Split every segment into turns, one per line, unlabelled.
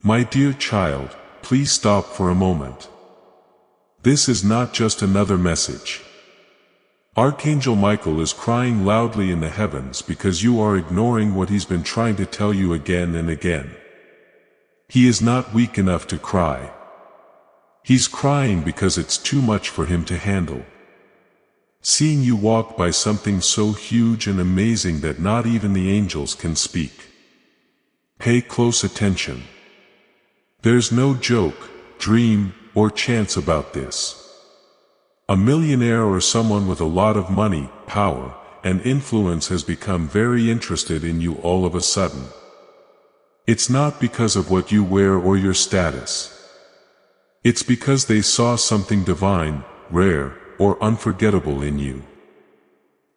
My dear child, please stop for a moment. This is not just another message. Archangel Michael is crying loudly in the heavens because you are ignoring what he's been trying to tell you again and again. He is not weak enough to cry. He's crying because it's too much for him to handle. Seeing you walk by something so huge and amazing that not even the angels can speak. Pay close attention. There's no joke, dream, or chance about this. A millionaire or someone with a lot of money, power, and influence has become very interested in you all of a sudden. It's not because of what you wear or your status. It's because they saw something divine, rare, or unforgettable in you.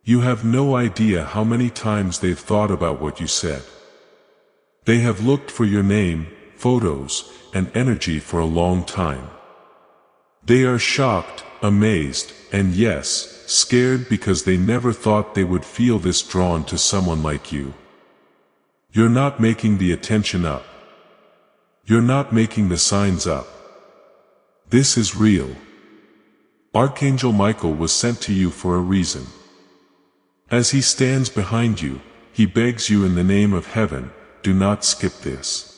You have no idea how many times they've thought about what you said. They have looked for your name, photos, and energy for a long time. They are shocked, amazed, and yes, scared because they never thought they would feel this drawn to someone like you. You're not making the attention up. You're not making the signs up. This is real. Archangel Michael was sent to you for a reason. As he stands behind you, he begs you in the name of heaven, do not skip this.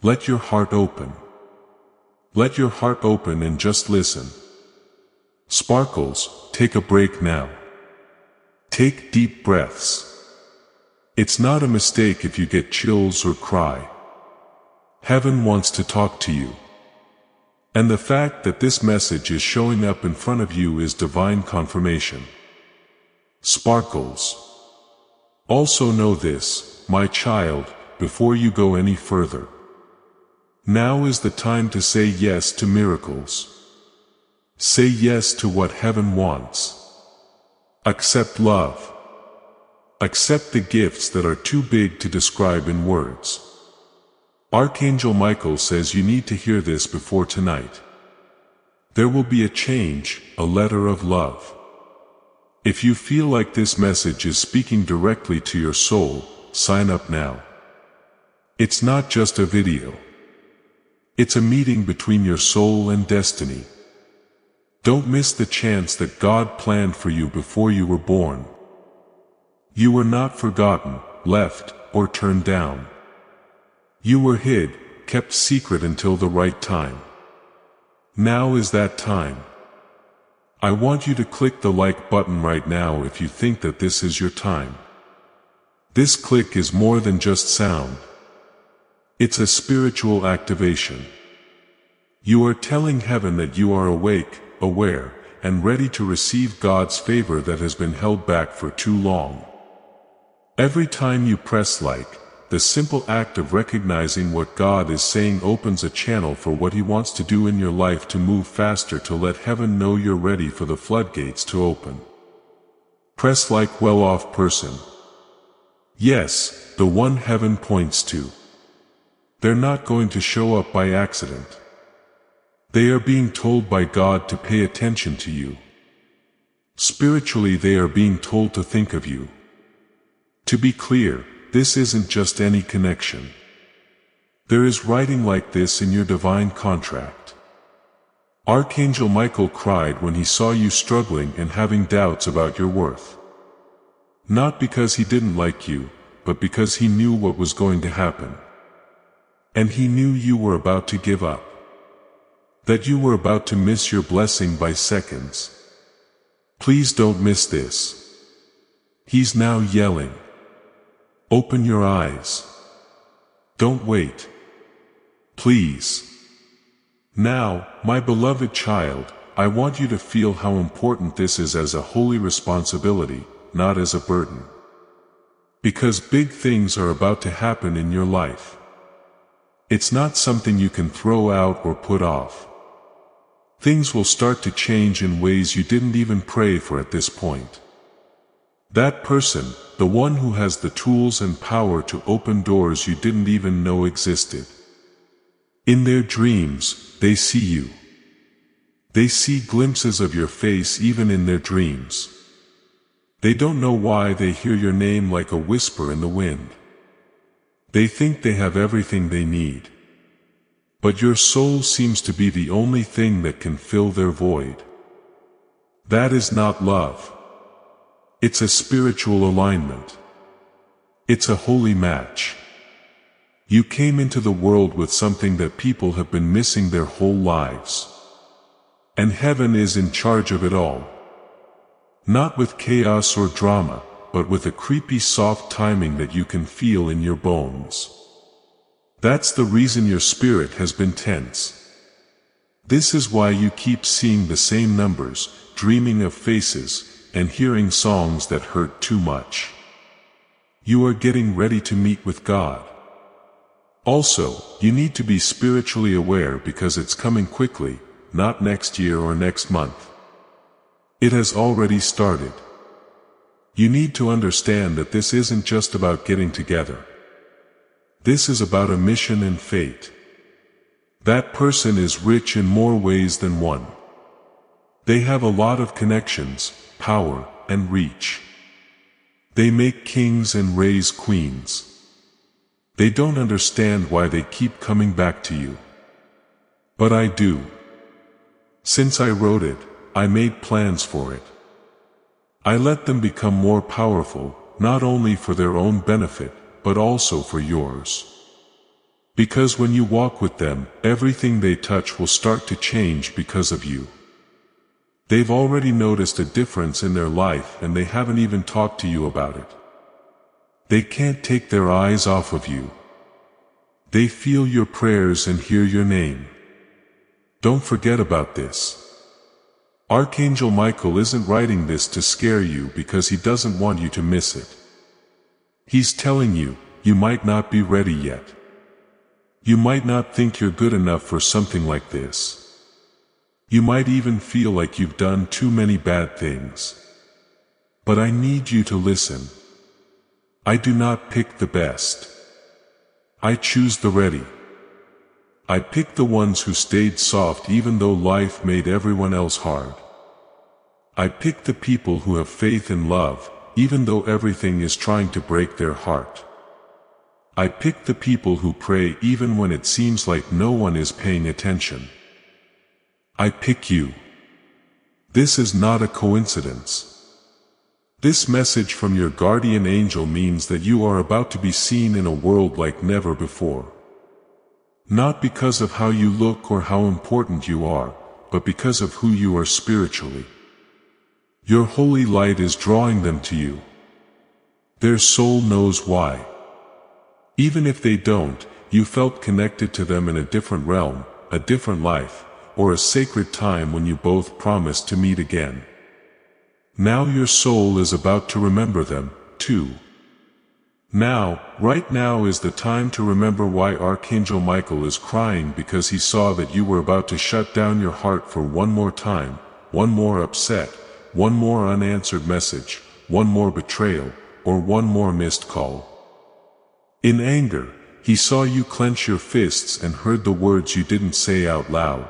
Let your heart open. Let your heart open and just listen. Sparkles, take a break now. Take deep breaths. It's not a mistake if you get chills or cry. Heaven wants to talk to you. And the fact that this message is showing up in front of you is divine confirmation. Sparkles. Also know this, my child, before you go any further. Now is the time to say yes to miracles. Say yes to what heaven wants. Accept love. Accept the gifts that are too big to describe in words. Archangel Michael says you need to hear this before tonight. There will be a change, a letter of love. If you feel like this message is speaking directly to your soul, sign up now. It's not just a video. It's a meeting between your soul and destiny. Don't miss the chance that God planned for you before you were born. You were not forgotten, left, or turned down. You were hid, kept secret until the right time. Now is that time. I want you to click the like button right now if you think that this is your time. This click is more than just sound. It's a spiritual activation. You are telling heaven that you are awake, aware, and ready to receive God's favor that has been held back for too long. Every time you press like, the simple act of recognizing what God is saying opens a channel for what He wants to do in your life to move faster to let heaven know you're ready for the floodgates to open. Press like well-off person. Yes, the one heaven points to. They're not going to show up by accident. They are being told by God to pay attention to you. Spiritually, they are being told to think of you. To be clear, this isn't just any connection. There is writing like this in your divine contract. Archangel Michael cried when he saw you struggling and having doubts about your worth. Not because he didn't like you, but because he knew what was going to happen. And he knew you were about to give up. That you were about to miss your blessing by seconds. Please don't miss this. He's now yelling. Open your eyes. Don't wait. Please. Now, my beloved child, I want you to feel how important this is as a holy responsibility, not as a burden. Because big things are about to happen in your life. It's not something you can throw out or put off. Things will start to change in ways you didn't even pray for at this point. That person, the one who has the tools and power to open doors you didn't even know existed. In their dreams, they see you. They see glimpses of your face even in their dreams. They don't know why they hear your name like a whisper in the wind. They think they have everything they need. But your soul seems to be the only thing that can fill their void. That is not love. It's a spiritual alignment. It's a holy match. You came into the world with something that people have been missing their whole lives. And heaven is in charge of it all. Not with chaos or drama, but with a creepy soft timing that you can feel in your bones. That's the reason your spirit has been tense. This is why you keep seeing the same numbers, dreaming of faces, and hearing songs that hurt too much. You are getting ready to meet with God. Also, you need to be spiritually aware because it's coming quickly, not next year or next month. It has already started. You need to understand that this isn't just about getting together. This is about a mission and fate. That person is rich in more ways than one. They have a lot of connections, power, and reach. They make kings and raise queens. They don't understand why they keep coming back to you. But I do. Since I wrote it, I made plans for it. I let them become more powerful, not only for their own benefit, but also for yours. Because when you walk with them, everything they touch will start to change because of you. They've already noticed a difference in their life and they haven't even talked to you about it. They can't take their eyes off of you. They feel your prayers and hear your name. Don't forget about this. Archangel Michael isn't writing this to scare you because he doesn't want you to miss it. He's telling you, you might not be ready yet. You might not think you're good enough for something like this. You might even feel like you've done too many bad things. But I need you to listen. I do not pick the best. I choose the ready. I pick the ones who stayed soft even though life made everyone else hard. I pick the people who have faith and love, even though everything is trying to break their heart. I pick the people who pray even when it seems like no one is paying attention. I pick you. This is not a coincidence. This message from your guardian angel means that you are about to be seen in a world like never before. Not because of how you look or how important you are, but because of who you are spiritually. Your holy light is drawing them to you. Their soul knows why. Even if they don't, you felt connected to them in a different realm, a different life, or a sacred time when you both promised to meet again. Now your soul is about to remember them, too. Now, right now is the time to remember why Archangel Michael is crying because he saw that you were about to shut down your heart for one more time, one more upset, one more unanswered message, one more betrayal, or one more missed call. In anger, he saw you clench your fists and heard the words you didn't say out loud.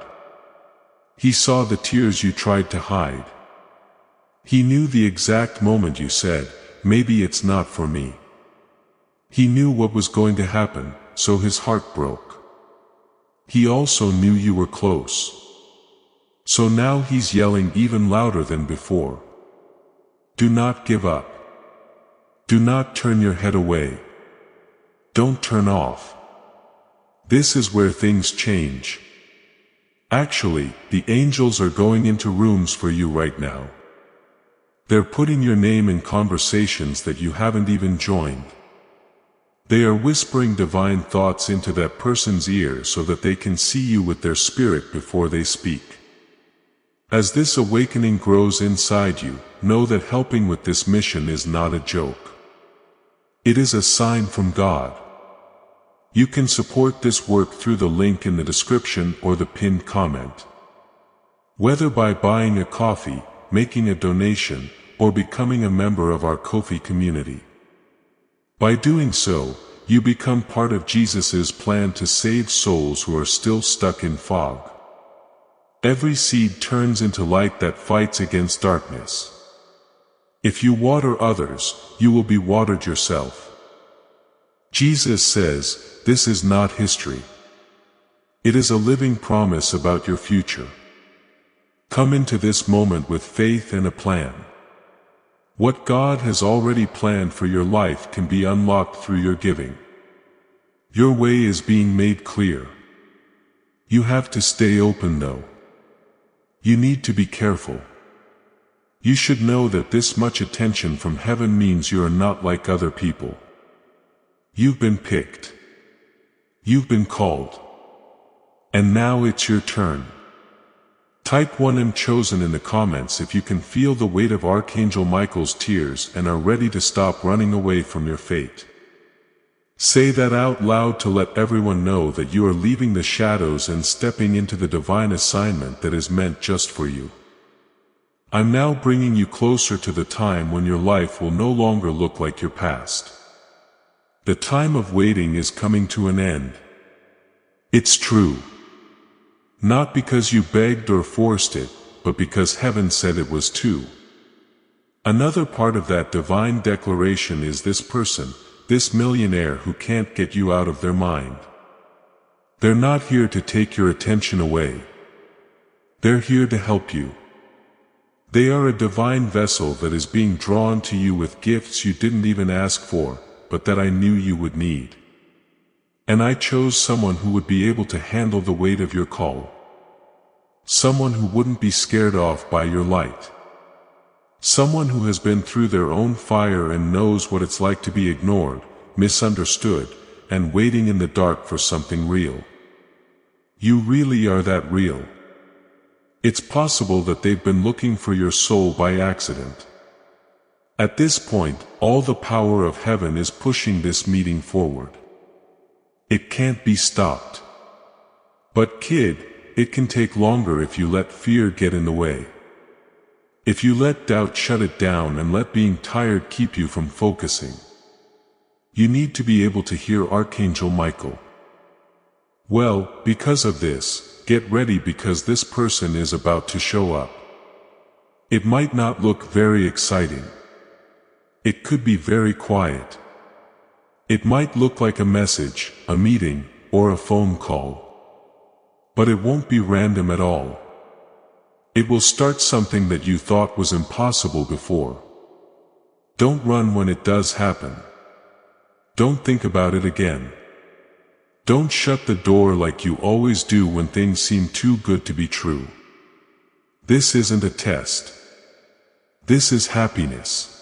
He saw the tears you tried to hide. He knew the exact moment you said, "Maybe it's not for me." He knew what was going to happen, so his heart broke. He also knew you were close. So now he's yelling even louder than before. Do not give up. Do not turn your head away. Don't turn off. This is where things change. Actually, the angels are going into rooms for you right now. They're putting your name in conversations that you haven't even joined. They are whispering divine thoughts into that person's ear so that they can see you with their spirit before they speak. As this awakening grows inside you, know that helping with this mission is not a joke. It is a sign from God. You can support this work through the link in the description or the pinned comment. Whether by buying a coffee, making a donation, or becoming a member of our Ko-fi community. By doing so, you become part of Jesus's plan to save souls who are still stuck in fog. Every seed turns into light that fights against darkness. If you water others, you will be watered yourself. Jesus says, this is not history. It is a living promise about your future. Come into this moment with faith and a plan. What God has already planned for your life can be unlocked through your giving. Your way is being made clear. You have to stay open though. You need to be careful. You should know that this much attention from heaven means you are not like other people. You've been picked. You've been called. And now it's your turn. Type 1 "I'm chosen" in the comments if you can feel the weight of Archangel Michael's tears and are ready to stop running away from your fate. Say that out loud to let everyone know that you are leaving the shadows and stepping into the divine assignment that is meant just for you. I'm now bringing you closer to the time when your life will no longer look like your past. The time of waiting is coming to an end. It's true. Not because you begged or forced it, but because heaven said it was too. Another part of that divine declaration is this person, this millionaire who can't get you out of their mind. They're not here to take your attention away. They're here to help you. They are a divine vessel that is being drawn to you with gifts you didn't even ask for, but that I knew you would need. And I chose someone who would be able to handle the weight of your call. Someone who wouldn't be scared off by your light. Someone who has been through their own fire and knows what it's like to be ignored, misunderstood, and waiting in the dark for something real. You really are that real. It's possible that they've been looking for your soul by accident. At this point, all the power of heaven is pushing this meeting forward. It can't be stopped. But kid, it can take longer if you let fear get in the way. If you let doubt shut it down and let being tired keep you from focusing. You need to be able to hear Archangel Michael. Well, because of this, get ready because this person is about to show up. It might not look very exciting. It could be very quiet. It might look like a message, a meeting, or a phone call. But it won't be random at all. It will start something that you thought was impossible before. Don't run when it does happen. Don't think about it again. Don't shut the door like you always do when things seem too good to be true. This isn't a test. This is happiness.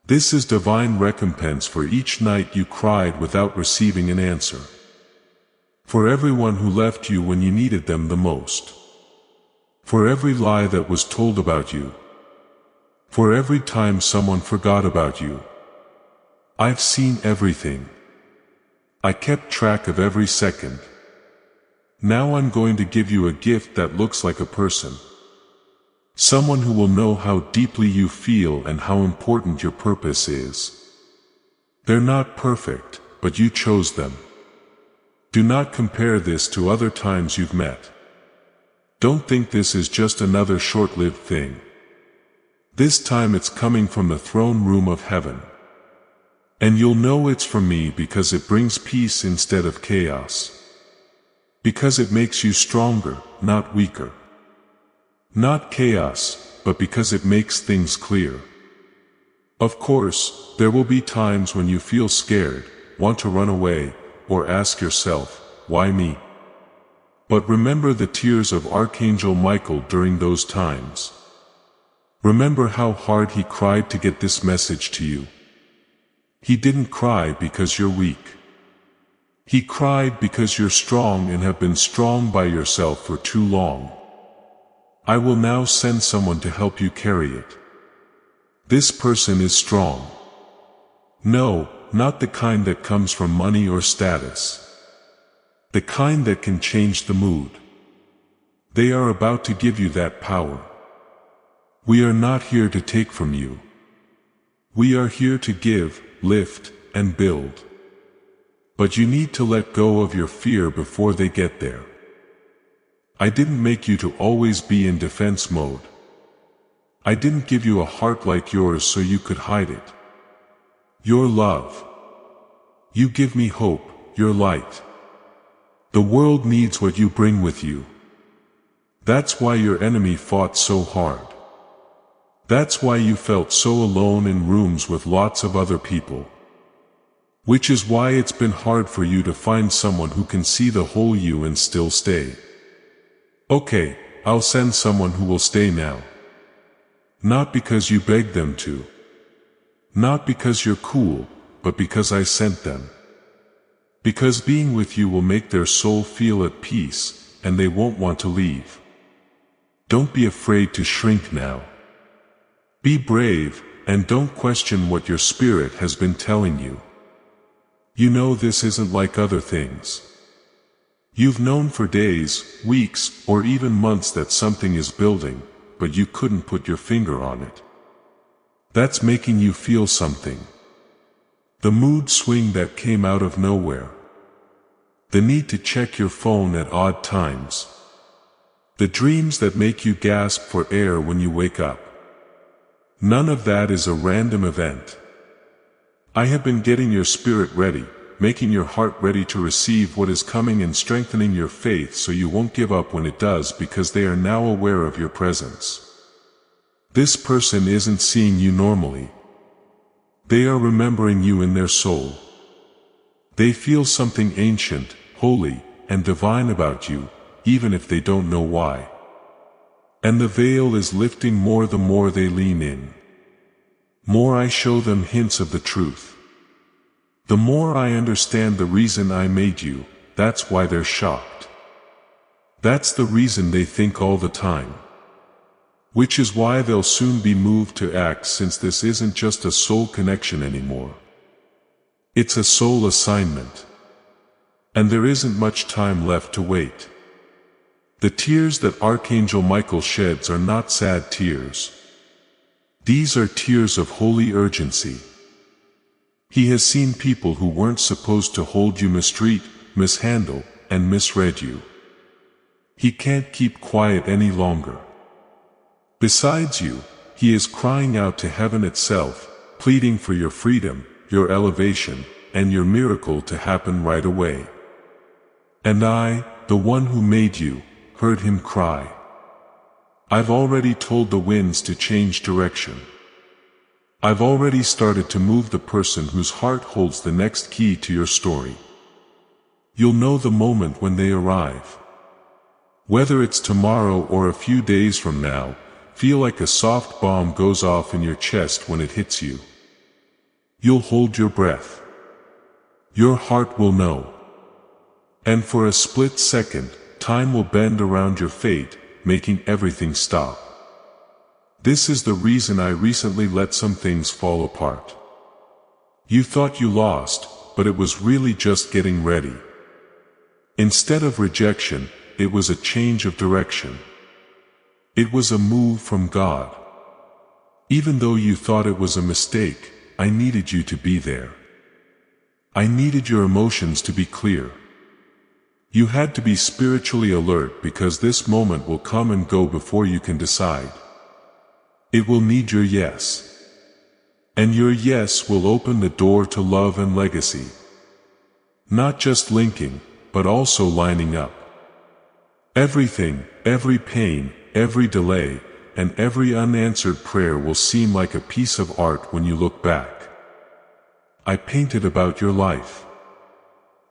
This is divine recompense for each night you cried without receiving an answer. For everyone who left you when you needed them the most. For every lie that was told about you. For every time someone forgot about you. I've seen everything. I kept track of every second. Now I'm going to give you a gift that looks like a person. Someone who will know how deeply you feel and how important your purpose is. They're not perfect, but you chose them. Do not compare this to other times you've met. Don't think this is just another short-lived thing. This time it's coming from the throne room of heaven. And you'll know it's from me because it brings peace instead of chaos. Because it makes you stronger, not weaker. Not chaos, but because it makes things clear. Of course, there will be times when you feel scared, want to run away, or ask yourself, why me? But remember the tears of Archangel Michael during those times. Remember how hard he cried to get this message to you. He didn't cry because you're weak. He cried because you're strong and have been strong by yourself for too long. I will now send someone to help you carry it. This person is strong. No, not the kind that comes from money or status. The kind that can change the mood. They are about to give you that power. We are not here to take from you. We are here to give, lift, and build. But you need to let go of your fear before they get there. I didn't make you to always be in defense mode. I didn't give you a heart like yours so you could hide it. Your love. You give me hope, your light. The world needs what you bring with you. That's why your enemy fought so hard. That's why you felt so alone in rooms with lots of other people. Which is why it's been hard for you to find someone who can see the whole you and still stay. Okay, I'll send someone who will stay now. Not because you begged them to. Not because you're cool, but because I sent them. Because being with you will make their soul feel at peace, and they won't want to leave. Don't be afraid to shrink now. Be brave, and don't question what your spirit has been telling you. You know this isn't like other things. You've known for days, weeks, or even months that something is building, but you couldn't put your finger on it. That's making you feel something. The mood swing that came out of nowhere. The need to check your phone at odd times. The dreams that make you gasp for air when you wake up. None of that is a random event. I have been getting your spirit ready, making your heart ready to receive what is coming and strengthening your faith so you won't give up when it does, because they are now aware of your presence. This person isn't seeing you normally. They are remembering you in their soul. They feel something ancient, holy, and divine about you, even if they don't know why. And the veil is lifting more the more they lean in. More I show them hints of the truth. The more I understand the reason I made you, that's why they're shocked. That's the reason they think all the time. Which is why they'll soon be moved to act, since this isn't just a soul connection anymore. It's a soul assignment. And there isn't much time left to wait. The tears that Archangel Michael sheds are not sad tears. These are tears of holy urgency. He has seen people who weren't supposed to hold you mistreat, mishandle, and misread you. He can't keep quiet any longer. Besides you, he is crying out to heaven itself, pleading for your freedom, your elevation, and your miracle to happen right away. And I, the one who made you, heard him cry. I've already told the winds to change direction. I've already started to move the person whose heart holds the next key to your story. You'll know the moment when they arrive. Whether it's tomorrow or a few days from now, feel like a soft bomb goes off in your chest when it hits you. You'll hold your breath. Your heart will know. And for a split second, time will bend around your fate, making everything stop. This is the reason I recently let some things fall apart. You thought you lost, but it was really just getting ready. Instead of rejection, it was a change of direction. It was a move from God. Even though you thought it was a mistake, I needed you to be there. I needed your emotions to be clear. You had to be spiritually alert, because this moment will come and go before you can decide. It will need your yes. And your yes will open the door to love and legacy. Not just linking, but also lining up. Everything, every pain, every delay, and every unanswered prayer will seem like a piece of art when you look back. I painted about your life.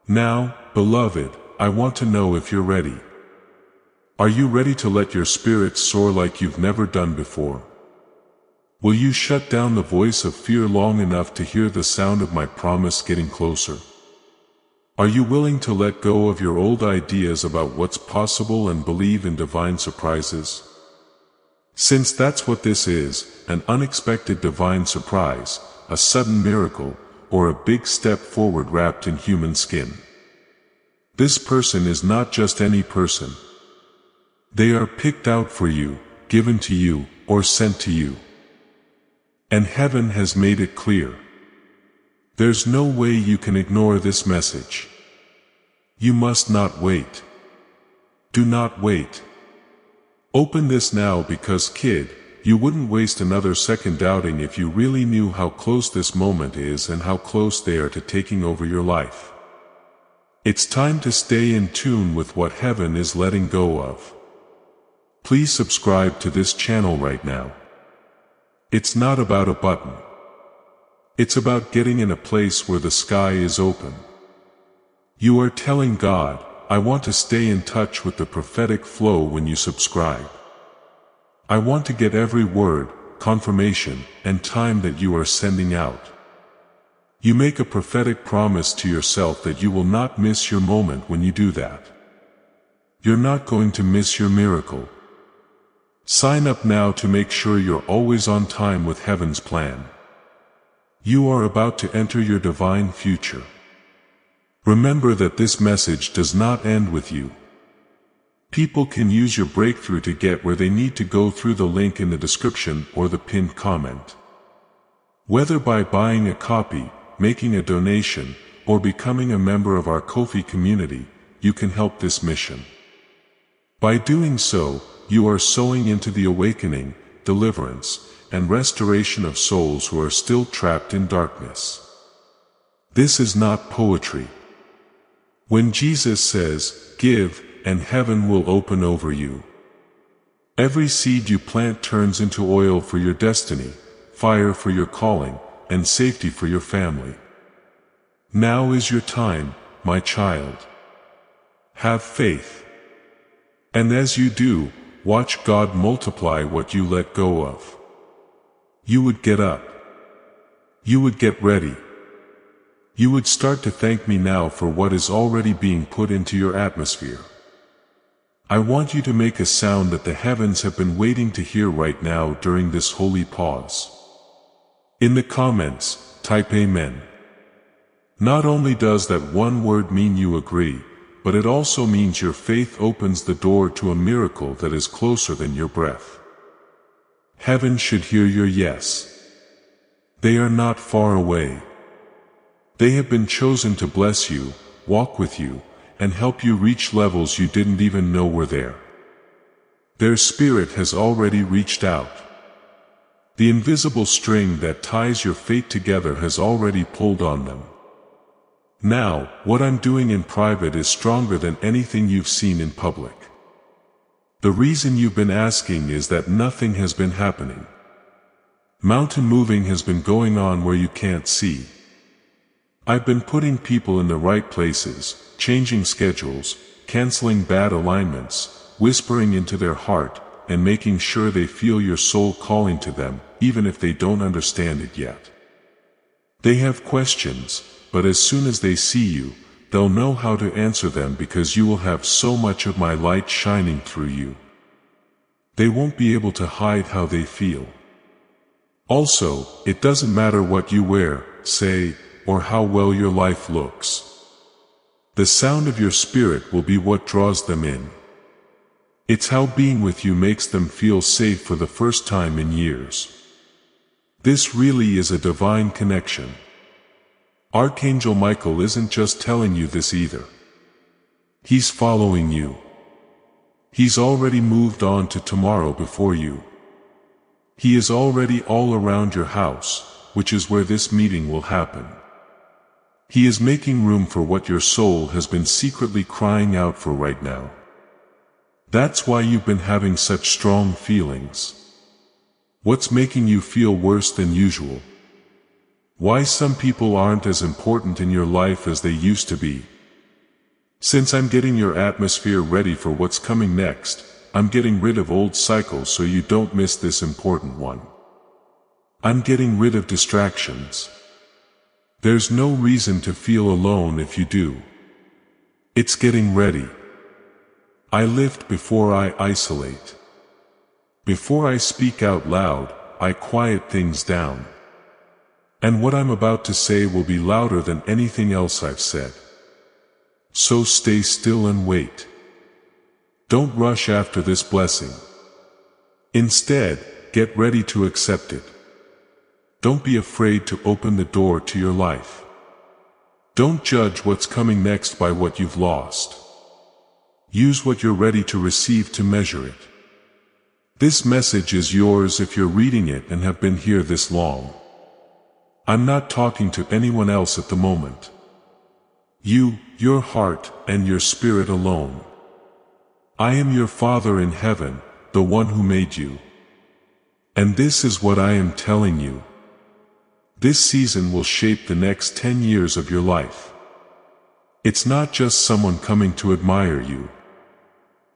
Now, beloved, I want to know if you're ready. Are you ready to let your spirit soar like you've never done before? Will you shut down the voice of fear long enough to hear the sound of my promise getting closer? Are you willing to let go of your old ideas about what's possible and believe in divine surprises? Since that's what this is, an unexpected divine surprise, a sudden miracle, or a big step forward wrapped in human skin. This person is not just any person. They are picked out for you, given to you, or sent to you. And heaven has made it clear. There's no way you can ignore this message. You must not wait. Do not wait. Open this now, because kid, you wouldn't waste another second doubting if you really knew how close this moment is and how close they are to taking over your life. It's time to stay in tune with what heaven is letting go of. Please subscribe to this channel right now. It's not about a button. It's about getting in a place where the sky is open. You are telling God, I want to stay in touch with the prophetic flow when you subscribe. I want to get every word, confirmation, and time that you are sending out. You make a prophetic promise to yourself that you will not miss your moment when you do that. You're not going to miss your miracle. Sign up now to make sure you're always on time with heaven's plan. You are about to enter your divine future. Remember that this message does not end with you. People can use your breakthrough to get where they need to go through the link in the description or the pinned comment. Whether by buying a copy, making a donation, or becoming a member of our Ko-fi community, you can help this mission. By doing so, you are sowing into the awakening, deliverance, and restoration of souls who are still trapped in darkness. This is not poetry. When Jesus says, "Give, and heaven will open over you," every seed you plant turns into oil for your destiny, fire for your calling, and safety for your family. Now is your time, my child. Have faith. And as you do, watch God multiply what you let go of. You would get up. You would get ready. You would start to thank me now for what is already being put into your atmosphere. I want you to make a sound that the heavens have been waiting to hear right now during this holy pause. In the comments, type Amen. Not only does that one word mean you agree, but it also means your faith opens the door to a miracle that is closer than your breath. Heaven should hear your yes. They are not far away. They have been chosen to bless you, walk with you, and help you reach levels you didn't even know were there. Their spirit has already reached out. The invisible string that ties your fate together has already pulled on them. Now, what I'm doing in private is stronger than anything you've seen in public. The reason you've been asking is that nothing has been happening. Mountain moving has been going on where you can't see. I've been putting people in the right places, changing schedules, canceling bad alignments, whispering into their heart, and making sure they feel your soul calling to them, even if they don't understand it yet. They have questions, but as soon as they see you, they'll know how to answer them because you will have so much of my light shining through you. They won't be able to hide how they feel. Also, it doesn't matter what you wear, say, or how well your life looks. The sound of your spirit will be what draws them in. It's how being with you makes them feel safe for the first time in years. This really is a divine connection. Archangel Michael isn't just telling you this either. He's following you. He's already moved on to tomorrow before you. He is already all around your house, which is where this meeting will happen. He is making room for what your soul has been secretly crying out for right now. That's why you've been having such strong feelings. What's making you feel worse than usual? Why some people aren't as important in your life as they used to be? Since I'm getting your atmosphere ready for what's coming next, I'm getting rid of old cycles so you don't miss this important one. I'm getting rid of distractions. There's no reason to feel alone if you do. It's getting ready. I lift before I isolate. Before I speak out loud, I quiet things down. And what I'm about to say will be louder than anything else I've said. So stay still and wait. Don't rush after this blessing. Instead, get ready to accept it. Don't be afraid to open the door to your life. Don't judge what's coming next by what you've lost. Use what you're ready to receive to measure it. This message is yours if you're reading it and have been here this long. I'm not talking to anyone else at the moment. You, your heart, and your spirit alone. I am your Father in heaven, the one who made you. And this is what I am telling you. This season will shape the next 10 years of your life. It's not just someone coming to admire you.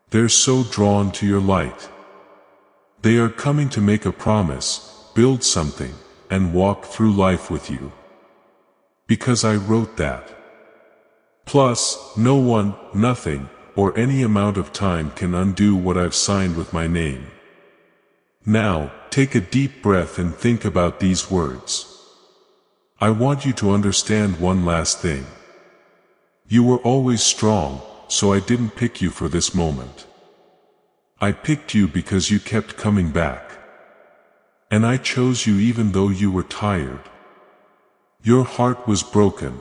They're so drawn to your light. They are coming to make a promise, build something, and walk through life with you. Because I wrote that. Plus, no one, nothing, or any amount of time can undo what I've signed with my name. Now, take a deep breath and think about these words. I want you to understand one last thing. You were always strong, so I didn't pick you for this moment. I picked you because you kept coming back. And I chose you even though you were tired. Your heart was broken.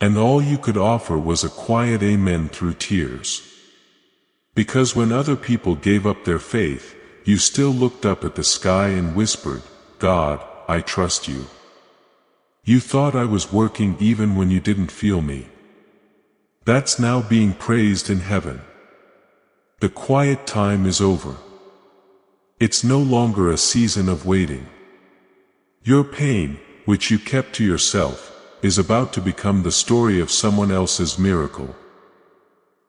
And all you could offer was a quiet amen through tears. Because when other people gave up their faith, you still looked up at the sky and whispered, God, I trust you. You thought I was working even when you didn't feel me. That's now being praised in heaven. The quiet time is over. It's no longer a season of waiting. Your pain, which you kept to yourself, is about to become the story of someone else's miracle.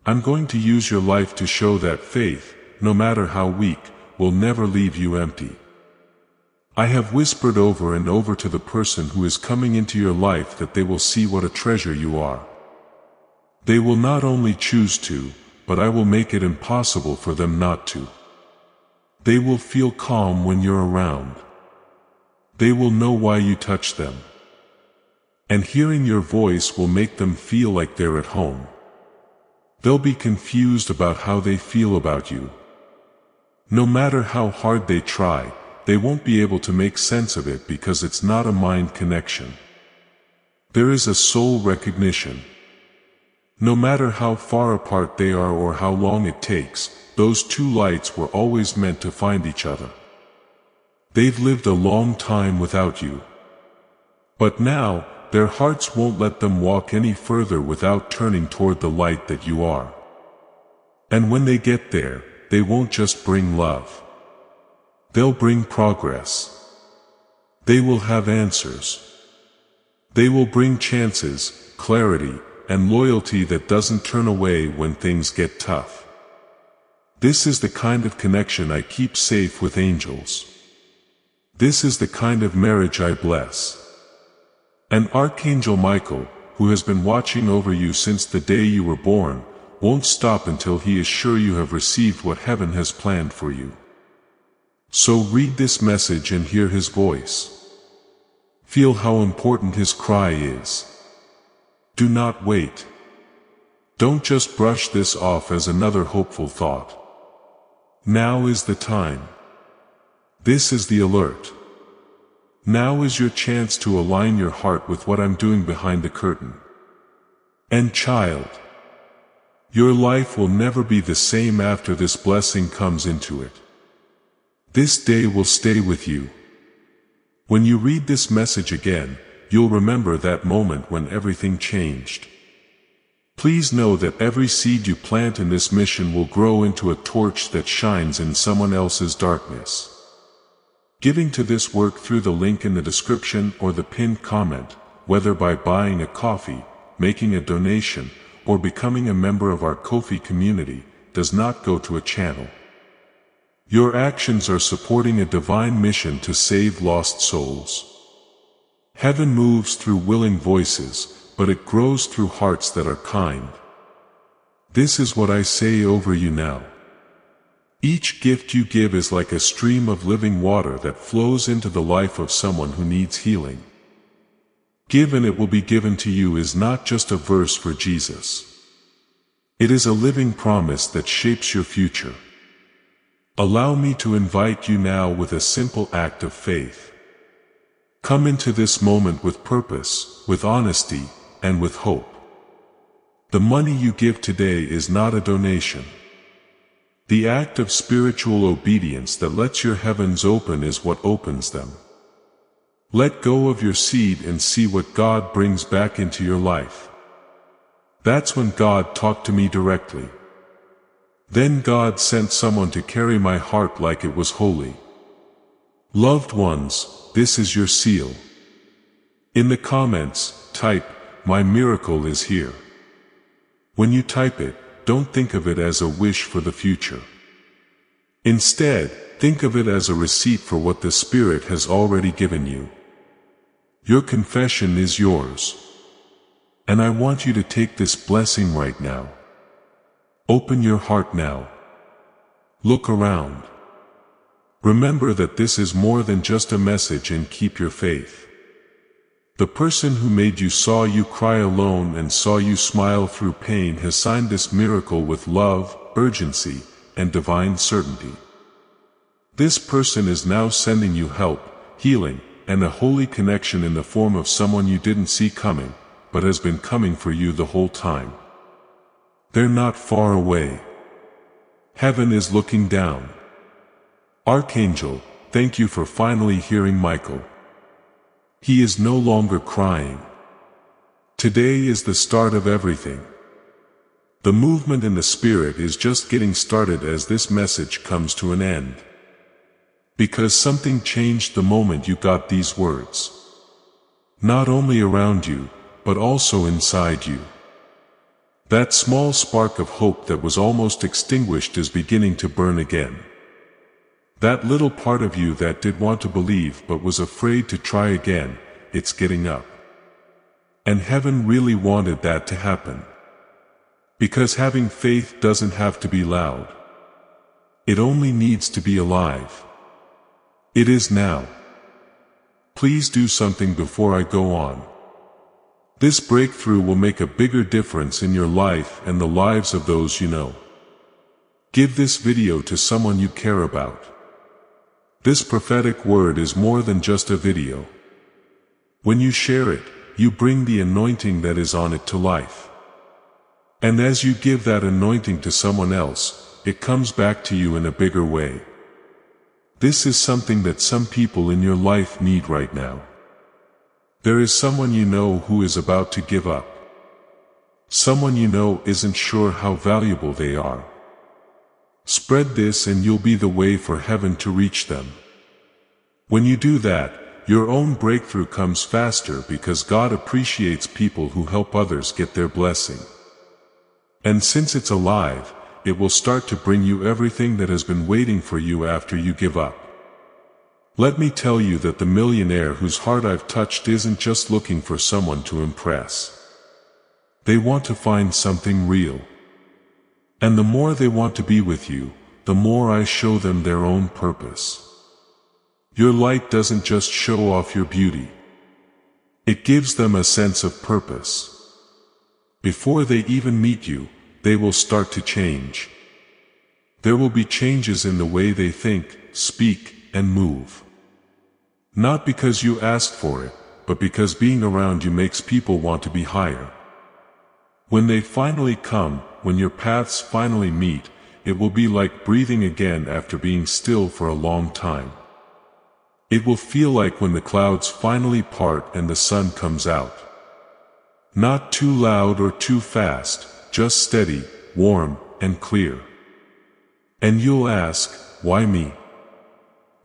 I'm going to use your life to show that faith, no matter how weak, will never leave you empty. I have whispered over and over to the person who is coming into your life that they will see what a treasure you are. They will not only choose to, but I will make it impossible for them not to. They will feel calm when you're around. They will know why you touch them. And hearing your voice will make them feel like they're at home. They'll be confused about how they feel about you. No matter how hard they try, they won't be able to make sense of it because it's not a mind connection. There is a soul recognition. No matter how far apart they are or how long it takes, those two lights were always meant to find each other. They've lived a long time without you. But now, their hearts won't let them walk any further without turning toward the light that you are. And when they get there, they won't just bring love. They'll bring progress. They will have answers. They will bring chances, clarity, and loyalty that doesn't turn away when things get tough. This is the kind of connection I keep safe with angels. This is the kind of marriage I bless. And Archangel Michael, who has been watching over you since the day you were born, won't stop until he is sure you have received what heaven has planned for you. So read this message and hear his voice. Feel how important his cry is. Do not wait. Don't just brush this off as another hopeful thought. Now is the time. This is the alert. Now is your chance to align your heart with what I'm doing behind the curtain. And child, your life will never be the same after this blessing comes into it. This day will stay with you. When you read this message again, you'll remember that moment when everything changed. Please know that every seed you plant in this mission will grow into a torch that shines in someone else's darkness. Giving to this work through the link in the description or the pinned comment, whether by buying a coffee, making a donation, or becoming a member of our Ko-fi community, does not go to a channel. Your actions are supporting a divine mission to save lost souls. Heaven moves through willing voices, but it grows through hearts that are kind. This is what I say over you now. Each gift you give is like a stream of living water that flows into the life of someone who needs healing. Give and it will be given to you is not just a verse for Jesus. It is a living promise that shapes your future. Allow me to invite you now with a simple act of faith. Come into this moment with purpose, with honesty, and with hope. The money you give today is not a donation. The act of spiritual obedience that lets your heavens open is what opens them. Let go of your seed and see what God brings back into your life. That's when God talked to me directly. Then God sent someone to carry my heart like it was holy. Loved ones, this is your seal. In the comments, type, "My miracle is here." When you type it, don't think of it as a wish for the future. Instead, think of it as a receipt for what the Spirit has already given you. Your confession is yours. And I want you to take this blessing right now. Open your heart now. Look around. Remember that this is more than just a message, and keep your faith. The person who made you saw you cry alone and saw you smile through pain has signed this miracle with love, urgency, and divine certainty. This person is now sending you help, healing, and a holy connection in the form of someone you didn't see coming, but has been coming for you the whole time. They're not far away. Heaven is looking down. Archangel, thank you for finally hearing Michael. He is no longer crying. Today is the start of everything. The movement in the Spirit is just getting started as this message comes to an end. Because something changed the moment you got these words. Not only around you, but also inside you. That small spark of hope that was almost extinguished is beginning to burn again. That little part of you that did want to believe but was afraid to try again, it's getting up. And heaven really wanted that to happen. Because having faith doesn't have to be loud. It only needs to be alive. It is now. Please do something before I go on. This breakthrough will make a bigger difference in your life and the lives of those you know. Give this video to someone you care about. This prophetic word is more than just a video. When you share it, you bring the anointing that is on it to life. And as you give that anointing to someone else, it comes back to you in a bigger way. This is something that some people in your life need right now. There is someone you know who is about to give up. Someone you know isn't sure how valuable they are. Spread this and you'll be the way for heaven to reach them. When you do that, your own breakthrough comes faster because God appreciates people who help others get their blessing. And since it's alive, it will start to bring you everything that has been waiting for you after you give up. Let me tell you that the millionaire whose heart I've touched isn't just looking for someone to impress. They want to find something real. And the more they want to be with you, the more I show them their own purpose. Your light doesn't just show off your beauty. It gives them a sense of purpose. Before they even meet you, they will start to change. There will be changes in the way they think, speak, and move. Not because you asked for it, but because being around you makes people want to be higher. When they finally come, when your paths finally meet, it will be like breathing again after being still for a long time. It will feel like when the clouds finally part and the sun comes out. Not too loud or too fast, just steady, warm, and clear. And you'll ask, why me?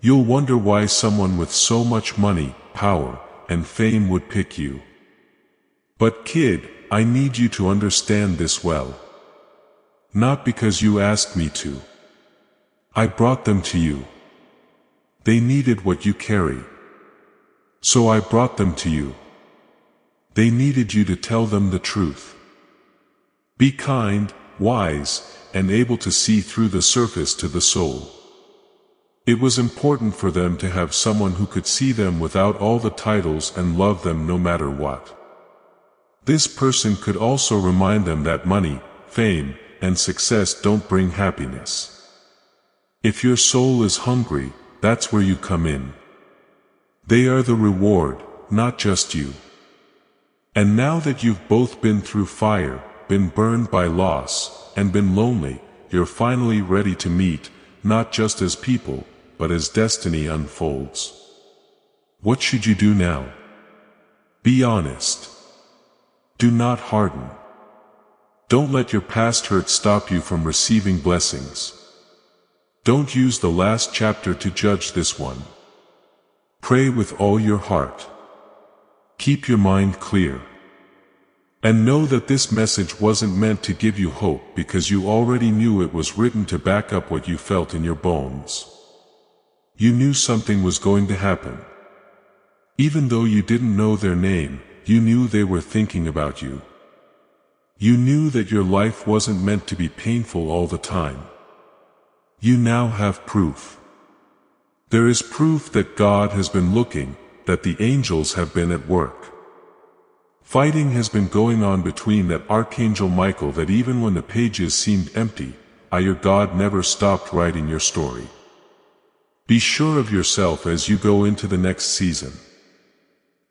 You'll wonder why someone with so much money, power, and fame would pick you. But kid, I need you to understand this well. Not because you asked me to. I brought them to you. They needed what you carry. So I brought them to you. They needed you to tell them the truth. Be kind, wise, and able to see through the surface to the soul. It was important for them to have someone who could see them without all the titles and love them no matter what. This person could also remind them that money, fame, and success don't bring happiness. If your soul is hungry, that's where you come in. They are the reward, not just you. And now that you've both been through fire, been burned by loss, and been lonely, you're finally ready to meet, not just as people, but as destiny unfolds. What should you do now? Be honest. Do not harden. Don't let your past hurt stop you from receiving blessings. Don't use the last chapter to judge this one. Pray with all your heart. Keep your mind clear. And know that this message wasn't meant to give you hope because you already knew it was written to back up what you felt in your bones. You knew something was going to happen. Even though you didn't know their name, you knew they were thinking about you. You knew that your life wasn't meant to be painful all the time. You now have proof. There is proof that God has been looking, that the angels have been at work. Fighting has been going on between that Archangel Michael that even when the pages seemed empty, your God never stopped writing your story. Be sure of yourself as you go into the next season.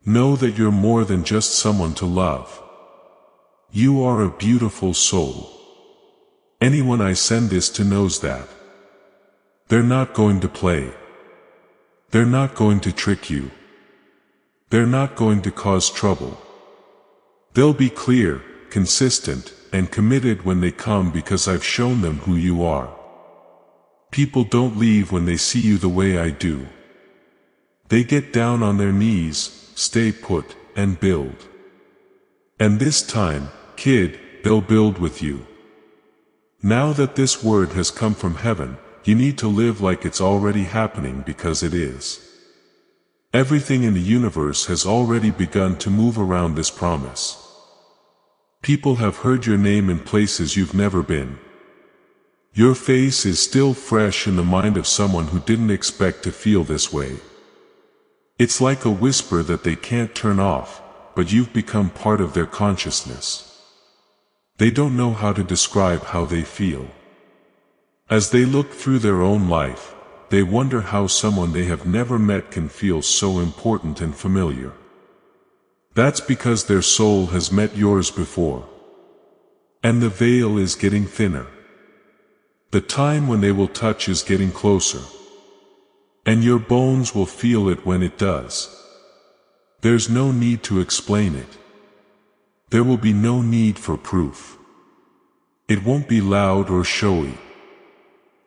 Know that you're more than just someone to love. You are a beautiful soul. Anyone I send this to knows that. They're not going to play. They're not going to trick you. They're not going to cause trouble. They'll be clear, consistent, and committed when they come because I've shown them who you are. People don't leave when they see you the way I do. They get down on their knees, stay put, and build. And this time, kid, they'll build with you. Now that this word has come from heaven, you need to live like it's already happening because it is. Everything in the universe has already begun to move around this promise. People have heard your name in places you've never been. Your face is still fresh in the mind of someone who didn't expect to feel this way. It's like a whisper that they can't turn off, but you've become part of their consciousness. They don't know how to describe how they feel. As they look through their own life, they wonder how someone they have never met can feel so important and familiar. That's because their soul has met yours before. And the veil is getting thinner. The time when they will touch is getting closer. And your bones will feel it when it does. There's no need to explain it. There will be no need for proof. It won't be loud or showy.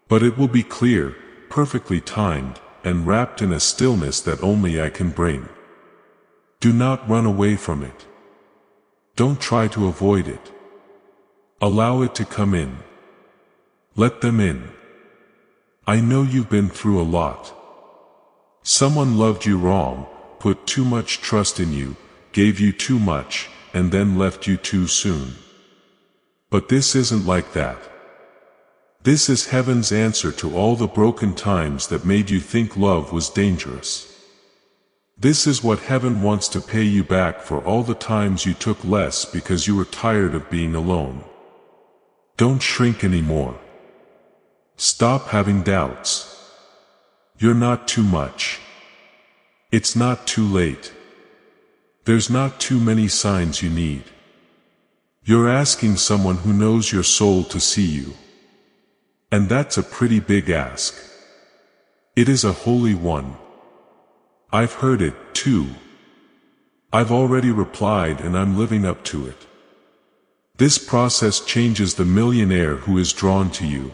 But it will be clear, perfectly timed, and wrapped in a stillness that only I can bring. Do not run away from it. Don't try to avoid it. Allow it to come in. Let them in. I know you've been through a lot. Someone loved you wrong, put too much trust in you, gave you too much, and then left you too soon. But this isn't like that. This is heaven's answer to all the broken times that made you think love was dangerous. This is what heaven wants to pay you back for all the times you took less because you were tired of being alone. Don't shrink anymore. Stop having doubts. You're not too much. It's not too late. There's not too many signs you need. You're asking someone who knows your soul to see you. And that's a pretty big ask. It is a holy one. I've heard it, too. I've already replied and I'm living up to it. This process changes the millionaire who is drawn to you.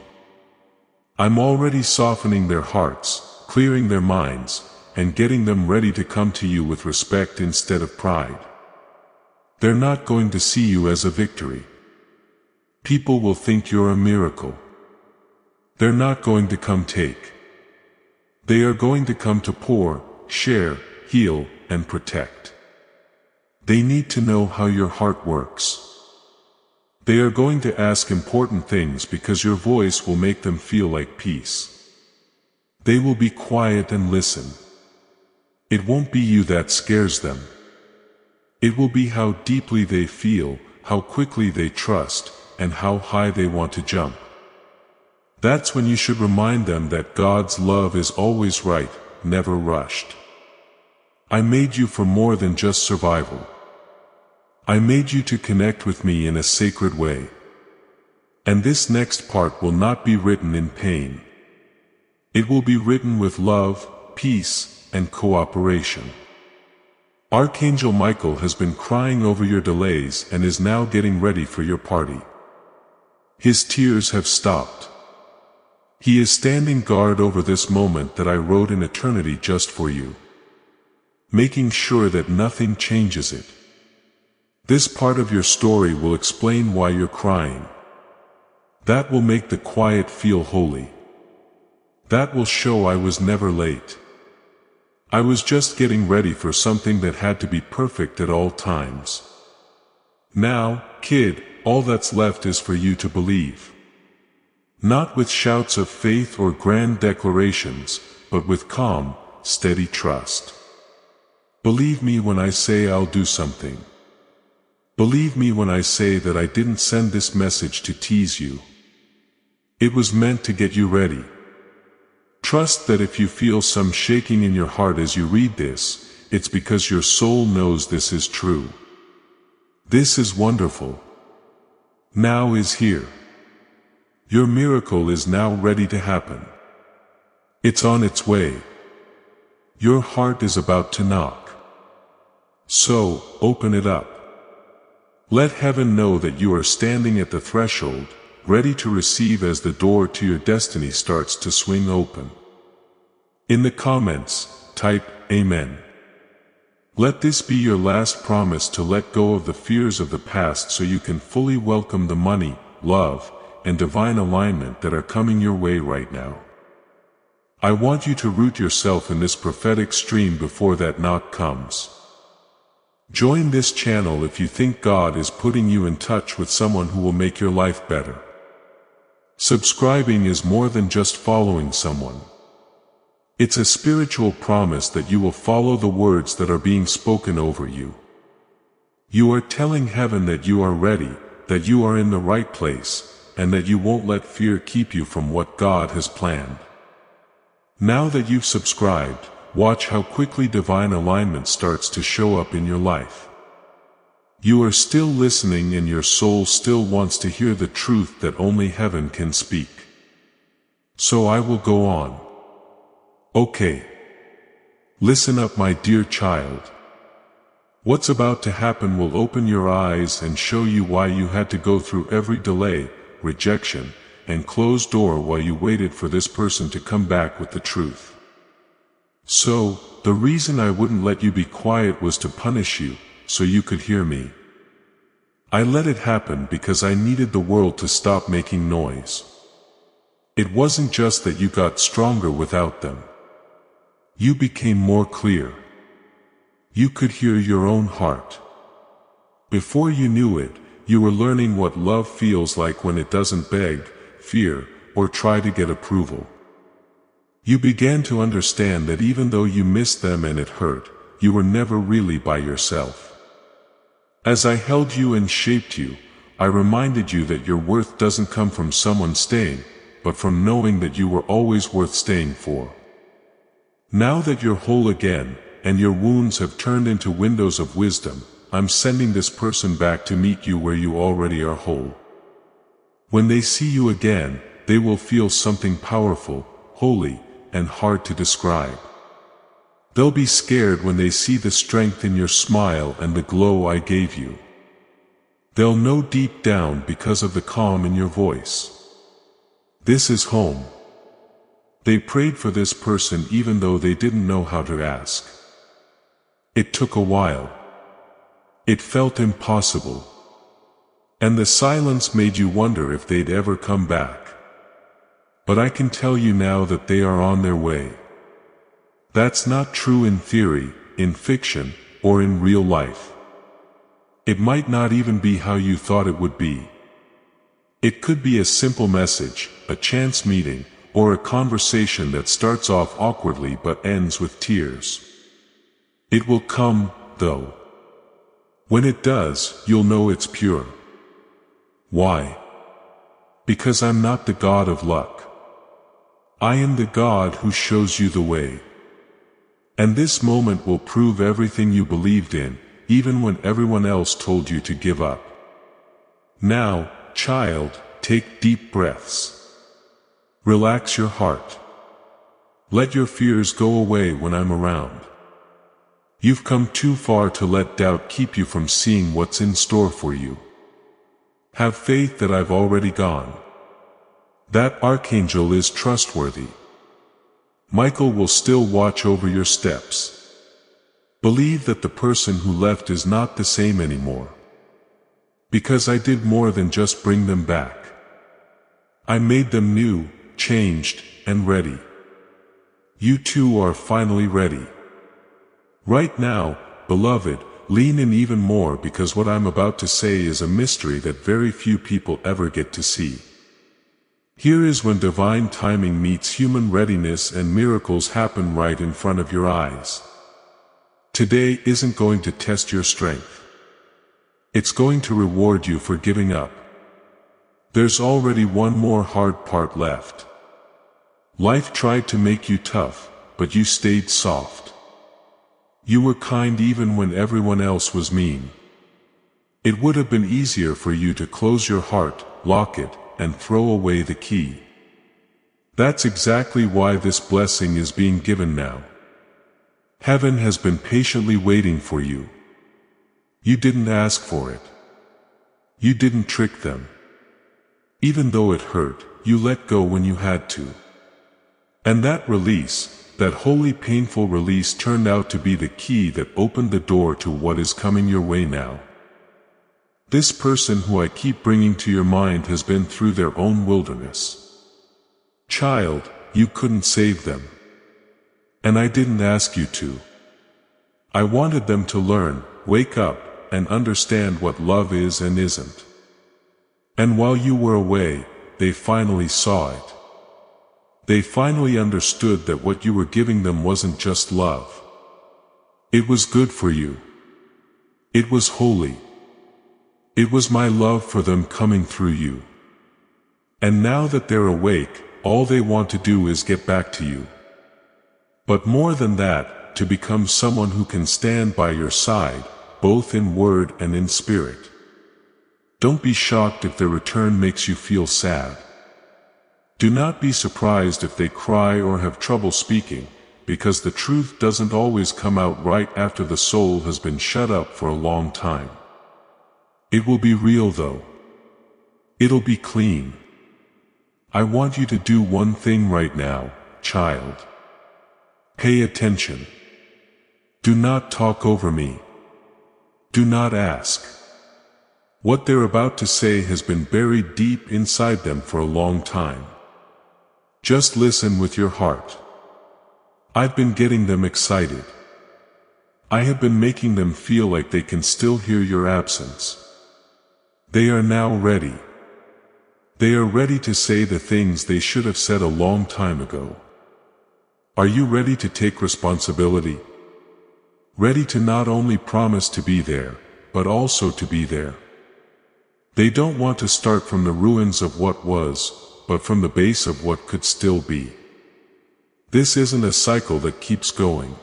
I'm already softening their hearts, clearing their minds, and getting them ready to come to you with respect instead of pride. They're not going to see you as a victory. People will think you're a miracle. They're not going to come take. They are going to come to pour, share, heal, and protect. They need to know how your heart works. They are going to ask important things because your voice will make them feel like peace. They will be quiet and listen. It won't be you that scares them. It will be how deeply they feel, how quickly they trust, and how high they want to jump. That's when you should remind them that God's love is always right, never rushed. I made you for more than just survival. I made you to connect with me in a sacred way. And this next part will not be written in pain. It will be written with love, peace, and cooperation. Archangel Michael has been crying over your delays and is now getting ready for your party. His tears have stopped. He is standing guard over this moment that I wrote in eternity just for you, making sure that nothing changes it. This part of your story will explain why you're crying. That will make the quiet feel holy. That will show I was never late. I was just getting ready for something that had to be perfect at all times. Now, kid, all that's left is for you to believe. Not with shouts of faith or grand declarations, but with calm, steady trust. Believe me when I say I'll do something. Believe me when I say that I didn't send this message to tease you. It was meant to get you ready. Trust that if you feel some shaking in your heart as you read this, it's because your soul knows this is true. This is wonderful. Now is here. Your miracle is now ready to happen. It's on its way. Your heart is about to knock. So, open it up. Let heaven know that you are standing at the threshold, ready to receive as the door to your destiny starts to swing open. In the comments, type, Amen. Let this be your last promise to let go of the fears of the past so you can fully welcome the money, love, and divine alignment that are coming your way right now. I want you to root yourself in this prophetic stream before that knock comes. Join this channel if you think God is putting you in touch with someone who will make your life better. Subscribing is more than just following someone. It's a spiritual promise that you will follow the words that are being spoken over you. You are telling heaven that you are ready, that you are in the right place, and that you won't let fear keep you from what God has planned. Now that you've subscribed, watch how quickly divine alignment starts to show up in your life. You are still listening and your soul still wants to hear the truth that only heaven can speak. So I will go on. Okay. Listen up, my dear child. What's about to happen will open your eyes and show you why you had to go through every delay, rejection, and closed door while you waited for this person to come back with the truth. So, the reason I wouldn't let you be quiet was to punish you, so you could hear me. I let it happen because I needed the world to stop making noise. It wasn't just that you got stronger without them. You became more clear. You could hear your own heart. Before you knew it, you were learning what love feels like when it doesn't beg, fear, or try to get approval. You began to understand that even though you missed them and it hurt, you were never really by yourself. As I held you and shaped you, I reminded you that your worth doesn't come from someone staying, but from knowing that you were always worth staying for. Now that you're whole again, and your wounds have turned into windows of wisdom, I'm sending this person back to meet you where you already are whole. When they see you again, they will feel something powerful, holy, and hard to describe. They'll be scared when they see the strength in your smile and the glow I gave you. They'll know deep down because of the calm in your voice. This is home. They prayed for this person even though they didn't know how to ask. It took a while. It felt impossible. And the silence made you wonder if they'd ever come back. But I can tell you now that they are on their way. That's not true in theory, in fiction, or in real life. It might not even be how you thought it would be. It could be a simple message, a chance meeting, or a conversation that starts off awkwardly but ends with tears. It will come, though. When it does, you'll know it's pure. Why? Because I'm not the god of luck. I am the God who shows you the way. And this moment will prove everything you believed in, even when everyone else told you to give up. Now, child, take deep breaths. Relax your heart. Let your fears go away when I'm around. You've come too far to let doubt keep you from seeing what's in store for you. Have faith that I've already gone. That Archangel is trustworthy. Michael will still watch over your steps. Believe that the person who left is not the same anymore. Because I did more than just bring them back. I made them new, changed, and ready. You too are finally ready. Right now, beloved, lean in even more because what I'm about to say is a mystery that very few people ever get to see. Here is when divine timing meets human readiness and miracles happen right in front of your eyes. Today isn't going to test your strength. It's going to reward you for giving up. There's already one more hard part left. Life tried to make you tough, but you stayed soft. You were kind even when everyone else was mean. It would have been easier for you to close your heart, lock it, and throw away the key. That's exactly why this blessing is being given now. Heaven has been patiently waiting for you. You didn't ask for it. You didn't trick them. Even though it hurt, you let go when you had to. And that release, that holy painful release turned out to be the key that opened the door to what is coming your way now. This person who I keep bringing to your mind has been through their own wilderness. Child, you couldn't save them. And I didn't ask you to. I wanted them to learn, wake up, and understand what love is and isn't. And while you were away, they finally saw it. They finally understood that what you were giving them wasn't just love. It was good for you. It was holy. It was my love for them coming through you. And now that they're awake, all they want to do is get back to you. But more than that, to become someone who can stand by your side, both in word and in spirit. Don't be shocked if their return makes you feel sad. Do not be surprised if they cry or have trouble speaking, because the truth doesn't always come out right after the soul has been shut up for a long time. It will be real though. It'll be clean. I want you to do one thing right now, child. Pay attention. Do not talk over me. Do not ask. What they're about to say has been buried deep inside them for a long time. Just listen with your heart. I've been getting them excited. I have been making them feel like they can still hear your absence. They are now ready. They are ready to say the things they should have said a long time ago. Are you ready to take responsibility? Ready to not only promise to be there, but also to be there. They don't want to start from the ruins of what was, but from the base of what could still be. This isn't a cycle that keeps going.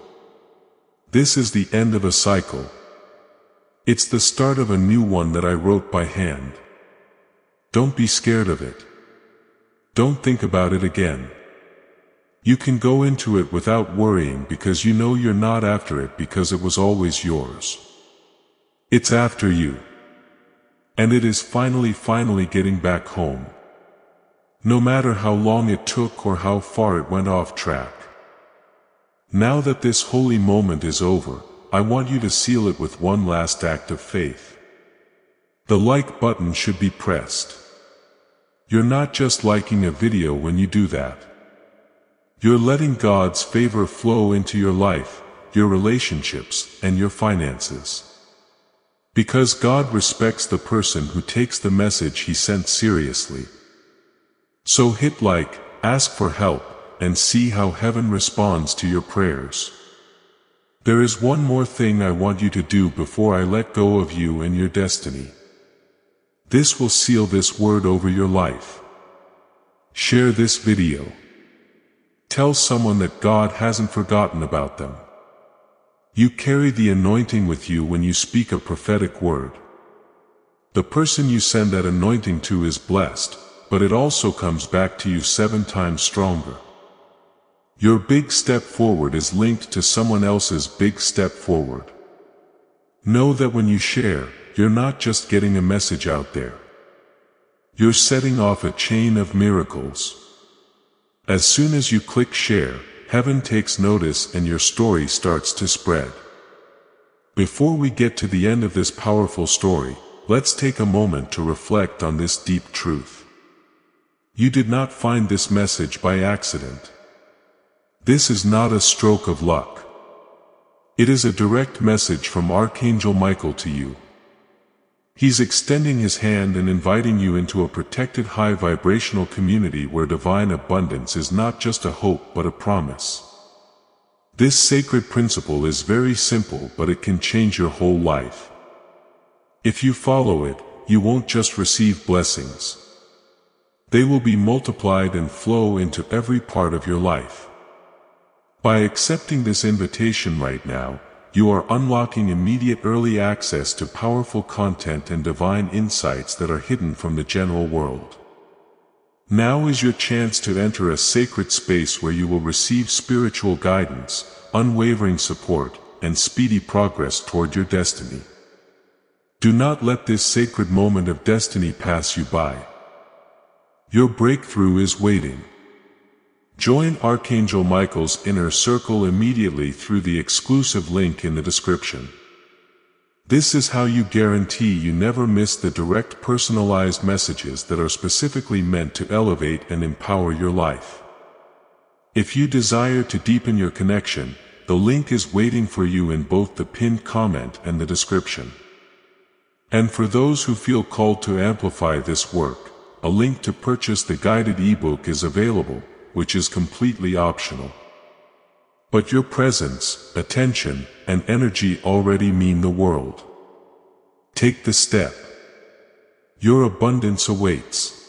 This is the end of a cycle. It's the start of a new one that I wrote by hand. Don't be scared of it. Don't think about it again. You can go into it without worrying because you know you're not after it because it was always yours. It's after you. And it is finally getting back home. No matter how long it took or how far it went off track. Now that this holy moment is over, I want you to seal it with one last act of faith. The like button should be pressed. You're not just liking a video when you do that. You're letting God's favor flow into your life, your relationships, and your finances. Because God respects the person who takes the message He sent seriously. So hit like, ask for help, and see how heaven responds to your prayers. There is one more thing I want you to do before I let go of you and your destiny. This will seal this word over your life. Share this video. Tell someone that God hasn't forgotten about them. You carry the anointing with you when you speak a prophetic word. The person you send that anointing to is blessed, but it also comes back to you 7 times stronger. Your big step forward is linked to someone else's big step forward. Know that when you share, you're not just getting a message out there. You're setting off a chain of miracles. As soon as you click share, heaven takes notice and your story starts to spread. Before we get to the end of this powerful story, let's take a moment to reflect on this deep truth. You did not find this message by accident. This is not a stroke of luck. It is a direct message from Archangel Michael to you. He's extending his hand and inviting you into a protected high vibrational community where divine abundance is not just a hope but a promise. This sacred principle is very simple, but it can change your whole life. If you follow it, you won't just receive blessings. They will be multiplied and flow into every part of your life. By accepting this invitation right now, you are unlocking immediate early access to powerful content and divine insights that are hidden from the general world. Now is your chance to enter a sacred space where you will receive spiritual guidance, unwavering support, and speedy progress toward your destiny. Do not let this sacred moment of destiny pass you by. Your breakthrough is waiting. Join Archangel Michael's inner circle immediately through the exclusive link in the description. This is how you guarantee you never miss the direct personalized messages that are specifically meant to elevate and empower your life. If you desire to deepen your connection, the link is waiting for you in both the pinned comment and the description. And for those who feel called to amplify this work, a link to purchase the guided ebook is available, which is completely optional. But your presence, attention, and energy already mean the world. Take the step. Your abundance awaits.